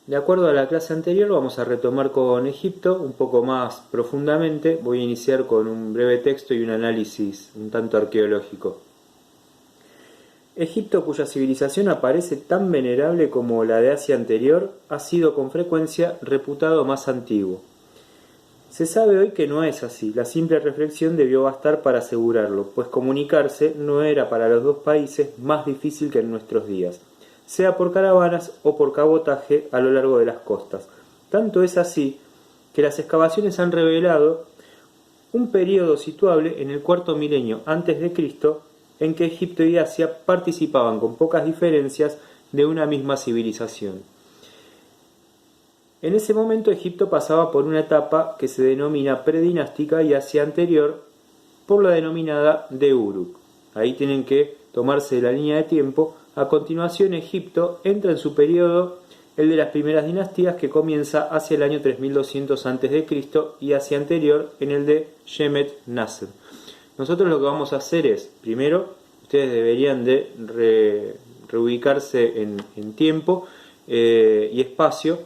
De acuerdo a la clase anterior, vamos a retomar con Egipto un poco más profundamente. Voy a iniciar con un breve texto y un análisis un tanto arqueológico. Egipto, cuya civilización aparece tan venerable como la de Asia anterior, ha sido con frecuencia reputado más antiguo. Se sabe hoy que no es así, la simple reflexión debió bastar para asegurarlo, pues comunicarse no era para los dos países más difícil que en nuestros días, sea por caravanas o por cabotaje a lo largo de las costas. Tanto es así que las excavaciones han revelado un período situable en el cuarto milenio antes de Cristo, en que Egipto y Asia participaban con pocas diferencias de una misma civilización. En ese momento Egipto pasaba por una etapa que se denomina predinástica y Asia anterior por la denominada de Uruk. Ahí tienen que tomarse la línea de tiempo. A continuación Egipto entra en su periodo, el de las primeras dinastías, que comienza hacia el año 3200 a.C. y Asia anterior en el de Shemet Nasr. Nosotros lo que vamos a hacer es, primero, ustedes deberían de reubicarse en tiempo y espacio.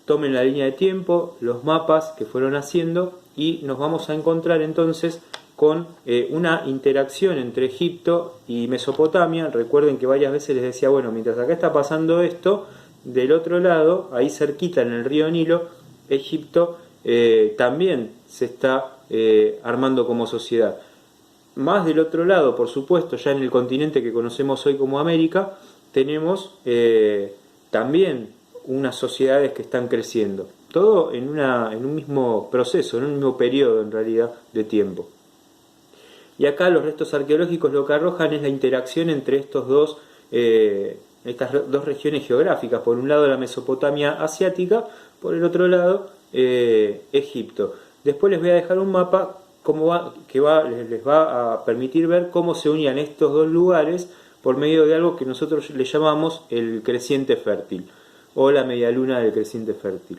Tomen la línea de tiempo, los mapas que fueron haciendo y nos vamos a encontrar entonces con una interacción entre Egipto y Mesopotamia. Recuerden que varias veces les decía, bueno, mientras acá está pasando esto, del otro lado, ahí cerquita en el río Nilo, Egipto también se está armando como sociedad. Más del otro lado, por supuesto, ya en el continente que conocemos hoy como América, tenemos también unas sociedades que están creciendo. Todo en un mismo proceso, en un mismo periodo en realidad de tiempo. Y acá los restos arqueológicos lo que arrojan es la interacción entre estas dos regiones geográficas. Por un lado la Mesopotamia asiática, por el otro lado Egipto. Después les voy a dejar un mapa les va a permitir ver cómo se unían estos dos lugares por medio de algo que nosotros le llamamos el creciente fértil o la medialuna del creciente fértil.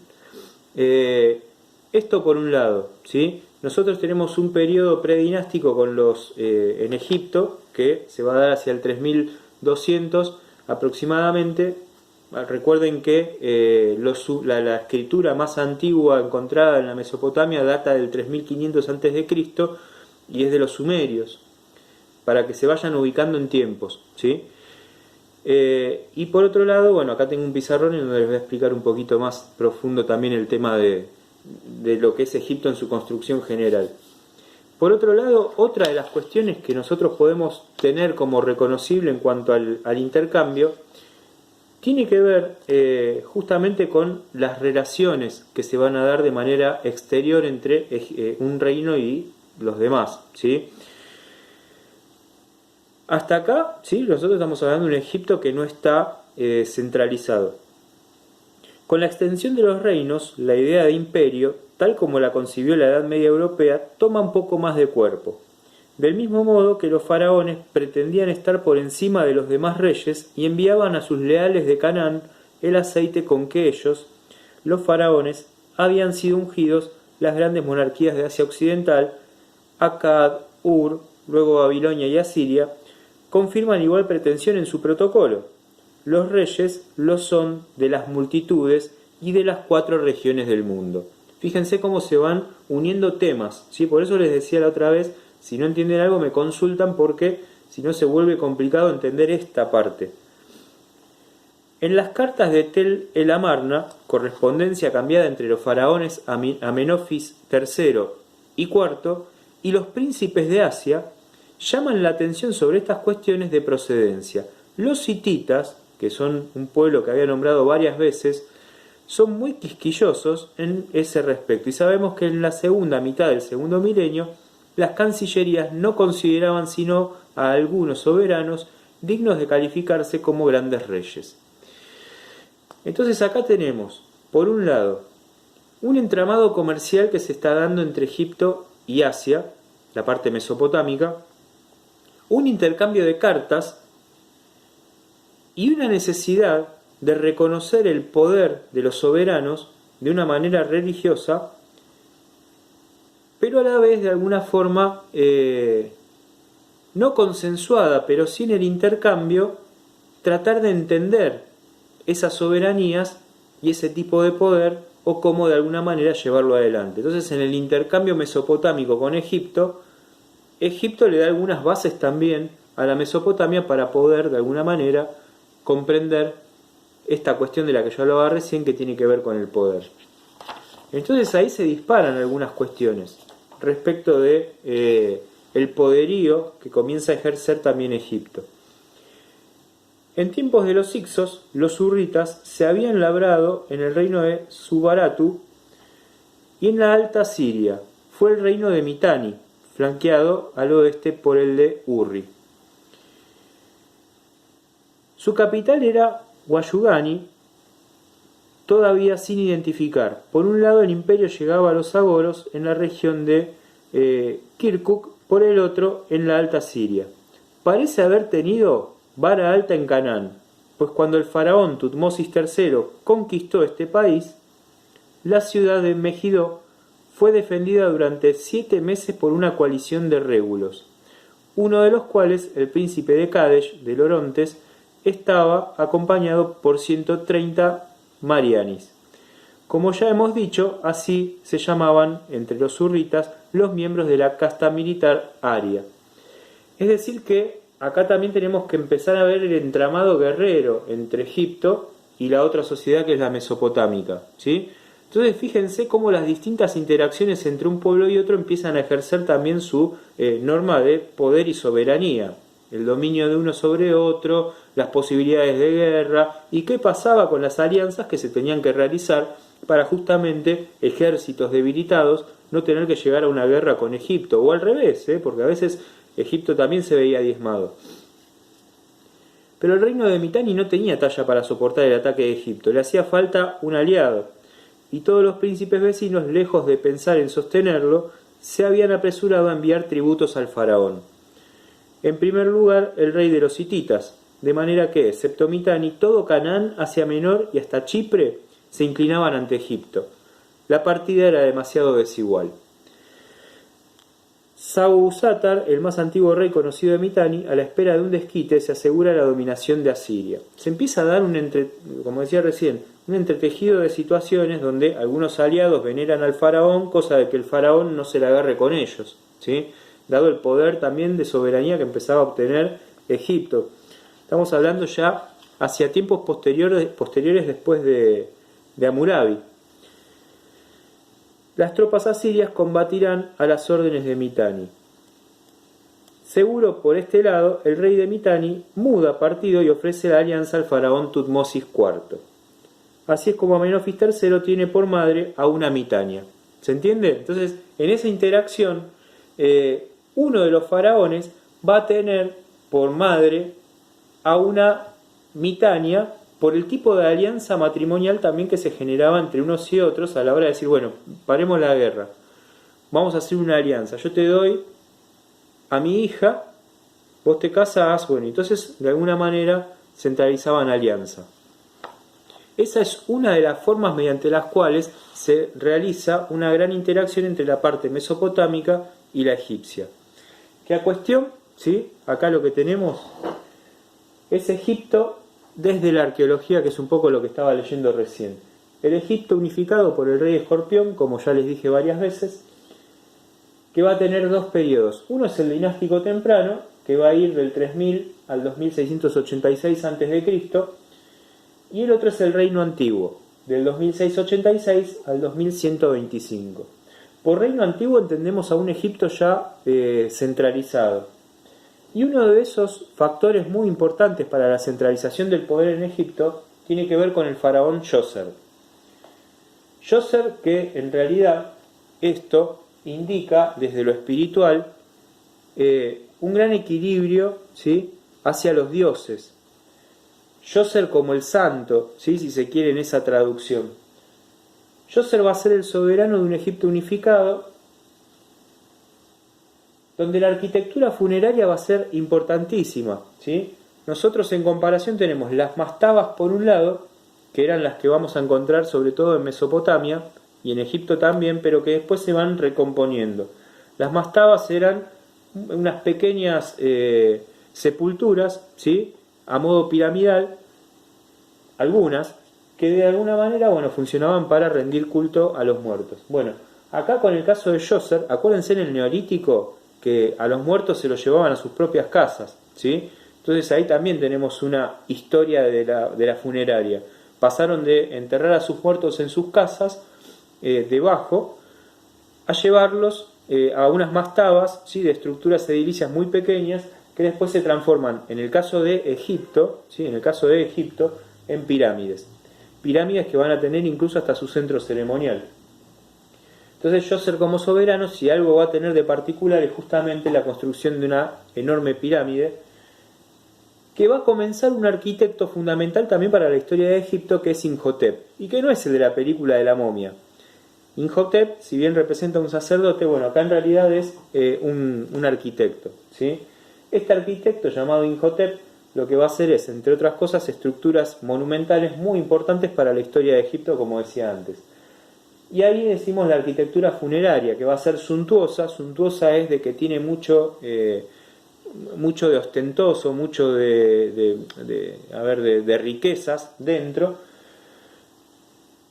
Esto por un lado, ¿sí? Nosotros tenemos un periodo predinástico con en Egipto que se va a dar hacia el 3200 aproximadamente. Recuerden que la escritura más antigua encontrada en la Mesopotamia data del 3500 a.C. y es de los sumerios, para que se vayan ubicando en tiempos, ¿sí? Y por otro lado, bueno, acá tengo un pizarrón en donde les voy a explicar un poquito más profundo también el tema de lo que es Egipto en su construcción general. Por otro lado, otra de las cuestiones que nosotros podemos tener como reconocible en cuanto al intercambio tiene que ver justamente con las relaciones que se van a dar de manera exterior entre un reino y los demás, ¿sí? Hasta acá, ¿sí? Nosotros estamos hablando de un Egipto que no está centralizado. Con la extensión de los reinos, la idea de imperio, tal como la concibió la Edad Media europea, toma un poco más de cuerpo. Del mismo modo que los faraones pretendían estar por encima de los demás reyes y enviaban a sus leales de Canaán el aceite con que ellos, los faraones, habían sido ungidos las grandes monarquías de Asia Occidental, Akkad, Ur, luego Babilonia y Asiria, confirman igual pretensión en su protocolo. Los reyes lo son de las multitudes y de las 4 regiones del mundo. Fíjense cómo se van uniendo temas, ¿sí? Por eso les decía la otra vez, si no entienden algo me consultan porque si no se vuelve complicado entender esta parte. En las cartas de Tel el Amarna, correspondencia cambiada entre los faraones Amenofis III y IV y los príncipes de Asia, llaman la atención sobre estas cuestiones de procedencia. Los hititas, que son un pueblo que había nombrado varias veces, son muy quisquillosos en ese respecto. Y sabemos que en la segunda mitad del segundo milenio, las cancillerías no consideraban sino a algunos soberanos dignos de calificarse como grandes reyes. Entonces acá tenemos, por un lado, un entramado comercial que se está dando entre Egipto y Asia, la parte mesopotámica, un intercambio de cartas y una necesidad de reconocer el poder de los soberanos de una manera religiosa, pero a la vez de alguna forma no consensuada, pero sin el intercambio, tratar de entender esas soberanías y ese tipo de poder, o cómo de alguna manera llevarlo adelante. Entonces, en el intercambio mesopotámico con Egipto, Egipto le da algunas bases también a la Mesopotamia para poder de alguna manera comprender esta cuestión de la que yo hablaba recién, que tiene que ver con el poder. Entonces ahí se disparan algunas cuestiones respecto de el poderío que comienza a ejercer también Egipto. En tiempos de los Hicsos, los hurritas se habían labrado en el reino de Subaratu y en la Alta Siria. Fue el reino de Mitanni, flanqueado al oeste por el de Urri. Su capital era Wayugani, todavía sin identificar. Por un lado, el imperio llegaba a los agoros en la región de Kirkuk, por el otro en la Alta Siria. Parece haber tenido vara alta en Canaán, pues cuando el faraón Tutmosis III conquistó este país, la ciudad de Megiddo fue defendida durante 7 meses por una coalición de régulos, uno de los cuales, el príncipe de Kadesh, del Orontes, estaba acompañado por 130 marianis. Como ya hemos dicho, así se llamaban entre los hurritas los miembros de la casta militar aria. Es decir que acá también tenemos que empezar a ver el entramado guerrero entre Egipto y la otra sociedad, que es la mesopotámica, ¿sí? Entonces fíjense cómo las distintas interacciones entre un pueblo y otro empiezan a ejercer también su norma de poder y soberanía, el dominio de uno sobre otro, las posibilidades de guerra y qué pasaba con las alianzas que se tenían que realizar para justamente ejércitos debilitados no tener que llegar a una guerra con Egipto, o al revés, porque a veces Egipto también se veía diezmado. Pero el reino de Mitanni no tenía talla para soportar el ataque de Egipto, le hacía falta un aliado, y todos los príncipes vecinos, lejos de pensar en sostenerlo, se habían apresurado a enviar tributos al faraón. En primer lugar, el rey de los hititas, de manera que, excepto Mitanni, todo Canaán, Asia Menor y hasta Chipre se inclinaban ante Egipto. La partida era demasiado desigual. Sabusátar, el más antiguo rey conocido de Mitanni, a la espera de un desquite, se asegura la dominación de Asiria. Se empieza a dar como decía recién, un entretejido de situaciones donde algunos aliados veneran al faraón, cosa de que el faraón no se la agarre con ellos, ¿sí? Dado el poder también de soberanía que empezaba a obtener Egipto. Estamos hablando ya hacia tiempos posteriores después de Hammurabi. Las tropas asirias combatirán a las órdenes de Mitanni. Seguro por este lado, el rey de Mitanni muda partido y ofrece la alianza al faraón Tutmosis IV. Así es como Amenofis III tiene por madre a una Mitania. ¿Se entiende? Entonces, en esa interacción, uno de los faraones va a tener por madre a una Mitania, por el tipo de alianza matrimonial también que se generaba entre unos y otros a la hora de decir, bueno, paremos la guerra, vamos a hacer una alianza, yo te doy a mi hija, vos te casás, bueno, entonces de alguna manera centralizaban alianza. Esa es una de las formas mediante las cuales se realiza una gran interacción entre la parte mesopotámica y la egipcia. Que a cuestión, ¿sí? Acá lo que tenemos es Egipto desde la arqueología, que es un poco lo que estaba leyendo recién. El Egipto unificado por el rey Escorpión, como ya les dije varias veces, que va a tener dos periodos. Uno es el dinástico temprano, que va a ir del 3000 al 2686 a.C., y el otro es el reino antiguo, del 2686 al 2125. Por reino antiguo entendemos a un Egipto ya centralizado. Y uno de esos factores muy importantes para la centralización del poder en Egipto tiene que ver con el faraón Djoser. Djoser, que en realidad esto indica desde lo espiritual un gran equilibrio, ¿sí?, hacia los dioses. Djoser como el santo, ¿sí?, si se quiere en esa traducción. Djoser va a ser el soberano de un Egipto unificado, donde la arquitectura funeraria va a ser importantísima, ¿sí? Nosotros en comparación tenemos las mastabas por un lado, que eran las que vamos a encontrar sobre todo en Mesopotamia y en Egipto también, pero que después se van recomponiendo. Las mastabas eran unas pequeñas sepulturas, ¿sí?, a modo piramidal, algunas, que de alguna manera, bueno, funcionaban para rendir culto a los muertos. Bueno, acá con el caso de Djoser, acuérdense en el Neolítico que a los muertos se los llevaban a sus propias casas, ¿sí? Entonces ahí también tenemos una historia de la funeraria. Pasaron de enterrar a sus muertos en sus casas, debajo, a llevarlos a unas mastabas, ¿sí? De estructuras edilicias muy pequeñas que después se transforman, en el caso de Egipto, ¿sí? En el caso de Egipto, en pirámides. Pirámides que van a tener incluso hasta su centro ceremonial. Entonces Djoser como soberano, si algo va a tener de particular, es justamente la construcción de una enorme pirámide que va a comenzar un arquitecto fundamental también para la historia de Egipto, que es Imhotep, y que no es el de la película de la momia. Imhotep, si bien representa a un sacerdote, bueno, acá en realidad es un arquitecto, ¿sí? Este arquitecto llamado Imhotep lo que va a hacer es, entre otras cosas, estructuras monumentales muy importantes para la historia de Egipto, como decía antes. Y ahí decimos la arquitectura funeraria, que va a ser suntuosa. Suntuosa es de que tiene mucho de ostentoso, mucho de riquezas dentro,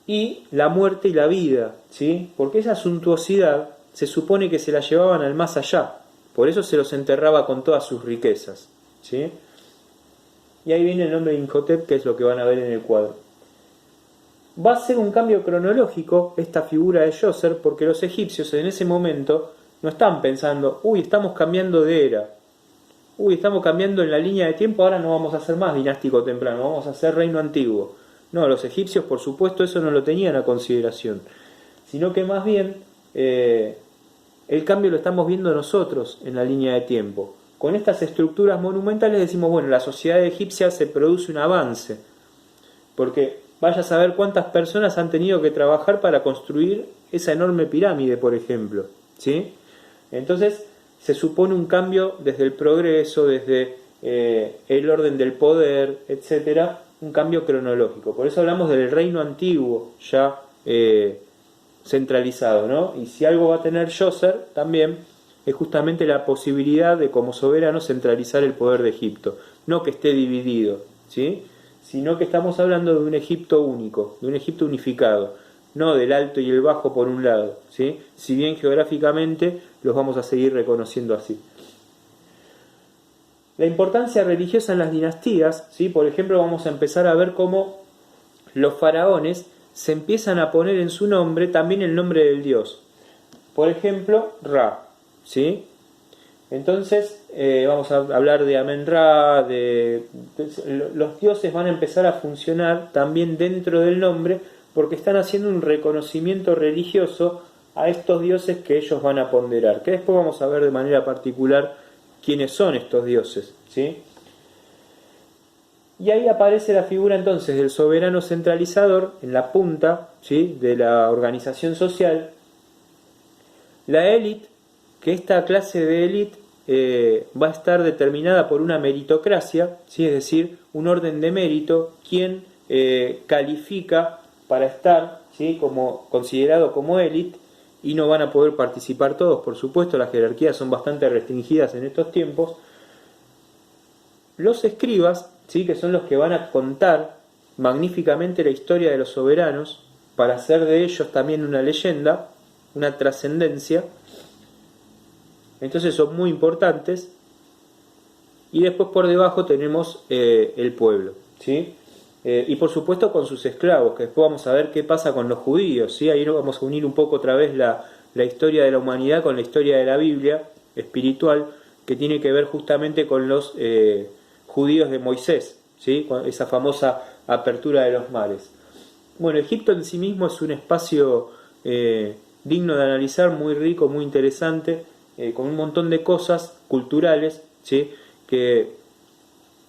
y la muerte y la vida, ¿sí? Porque esa suntuosidad se supone que se la llevaban al más allá, por eso se los enterraba con todas sus riquezas, ¿sí? Y ahí viene el nombre de Imhotep, que es lo que van a ver en el cuadro. Va a ser un cambio cronológico esta figura de Djoser, porque los egipcios en ese momento no están pensando, uy, estamos cambiando de era, uy, estamos cambiando en la línea de tiempo, ahora no vamos a ser más dinástico temprano, vamos a ser reino antiguo. No, los egipcios por supuesto eso no lo tenían a consideración, sino que más bien el cambio lo estamos viendo nosotros en la línea de tiempo. Con estas estructuras monumentales decimos, bueno, la sociedad egipcia se produce un avance, porque vaya a saber cuántas personas han tenido que trabajar para construir esa enorme pirámide, por ejemplo, ¿sí? Entonces se supone un cambio desde el progreso, desde el orden del poder, etcétera, un cambio cronológico. Por eso hablamos del reino antiguo ya centralizado, ¿no? Y si algo va a tener Djoser también es justamente la posibilidad de, como soberano, centralizar el poder de Egipto. No que esté dividido, ¿sí? Sino que estamos hablando de un Egipto único, de un Egipto unificado, no del alto y el bajo por un lado, ¿sí? Si bien geográficamente los vamos a seguir reconociendo así. La importancia religiosa en las dinastías, ¿sí? Por ejemplo, vamos a empezar a ver cómo los faraones se empiezan a poner en su nombre también el nombre del dios. Por ejemplo, Ra, ¿sí? Entonces vamos a hablar de Amen-Ra, los dioses van a empezar a funcionar también dentro del nombre porque están haciendo un reconocimiento religioso a estos dioses que ellos van a ponderar, que después vamos a ver de manera particular quiénes son estos dioses, ¿sí? Y ahí aparece la figura entonces del soberano centralizador en la punta, ¿sí? De la organización social, la élite, que esta clase de élite va a estar determinada por una meritocracia, ¿sí? Es decir, un orden de mérito, quien califica para estar, ¿sí? Como considerado como élite, y no van a poder participar todos, por supuesto, las jerarquías son bastante restringidas en estos tiempos. Los escribas, ¿sí? Que son los que van a contar magníficamente la historia de los soberanos, para hacer de ellos también una leyenda, una trascendencia. Entonces son muy importantes. Y después por debajo tenemos el pueblo, ¿sí? Y por supuesto con sus esclavos, que después vamos a ver qué pasa con los judíos, ¿sí? Ahí vamos a unir un poco otra vez la historia de la humanidad con la historia de la Biblia espiritual, que tiene que ver justamente con los judíos de Moisés, ¿sí? Con esa famosa apertura de los mares. Bueno, Egipto en sí mismo es un espacio digno de analizar, muy rico, muy interesante, con un montón de cosas culturales, ¿sí? Que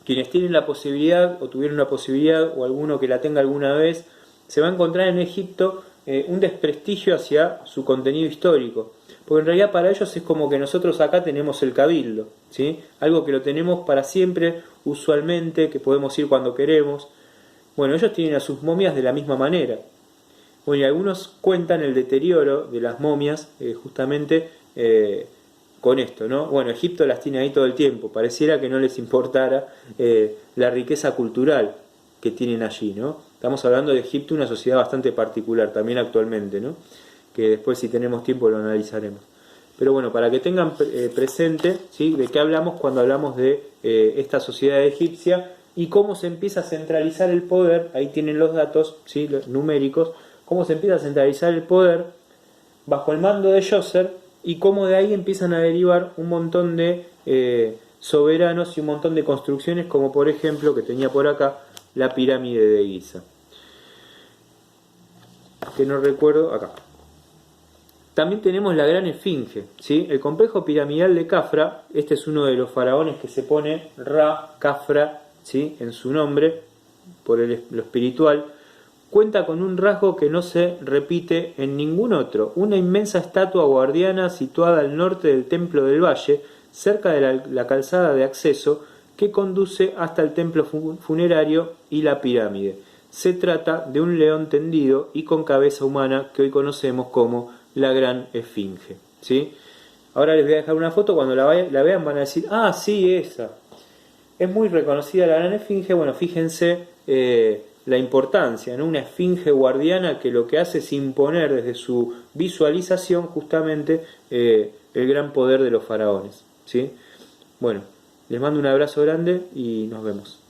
quienes tienen la posibilidad o tuvieron la posibilidad o alguno que la tenga alguna vez, se va a encontrar en Egipto un desprestigio hacia su contenido histórico, porque en realidad para ellos es como que nosotros acá tenemos el cabildo, ¿sí? Algo que lo tenemos para siempre, usualmente, que podemos ir cuando queremos. Bueno, ellos tienen a sus momias de la misma manera. Bueno, y algunos cuentan el deterioro de las momias justamente con esto, ¿no? Bueno, Egipto las tiene ahí todo el tiempo, pareciera que no les importara la riqueza cultural que tienen allí, ¿no? Estamos hablando de Egipto, una sociedad bastante particular también actualmente, ¿no? Que después, si tenemos tiempo, lo analizaremos. Pero bueno, para que tengan presente, ¿sí?, de qué hablamos cuando hablamos de esta sociedad egipcia y cómo se empieza a centralizar el poder. Ahí tienen los datos, ¿sí?, los numéricos, cómo se empieza a centralizar el poder bajo el mando de Djoser y cómo de ahí empiezan a derivar un montón de soberanos y un montón de construcciones, como por ejemplo, que tenía por acá, la pirámide de Giza, que no recuerdo acá. También tenemos la Gran Esfinge, ¿sí? El complejo piramidal de Khafra. Este es uno de los faraones que se pone Ra, Khafra, ¿sí?, en su nombre, por lo espiritual. Cuenta con un rasgo que no se repite en ningún otro: una inmensa estatua guardiana situada al norte del Templo del Valle, cerca de la calzada de acceso que conduce hasta el templo funerario y la pirámide. Se trata de un león tendido y con cabeza humana que hoy conocemos como la Gran Esfinge, ¿sí? Ahora les voy a dejar una foto. Cuando la vean van a decir: ah, sí, esa. Es muy reconocida la Gran Esfinge. Bueno, fíjense la importancia, ¿no? Una esfinge guardiana que lo que hace es imponer desde su visualización justamente el gran poder de los faraones, ¿sí? Bueno, les mando un abrazo grande y nos vemos.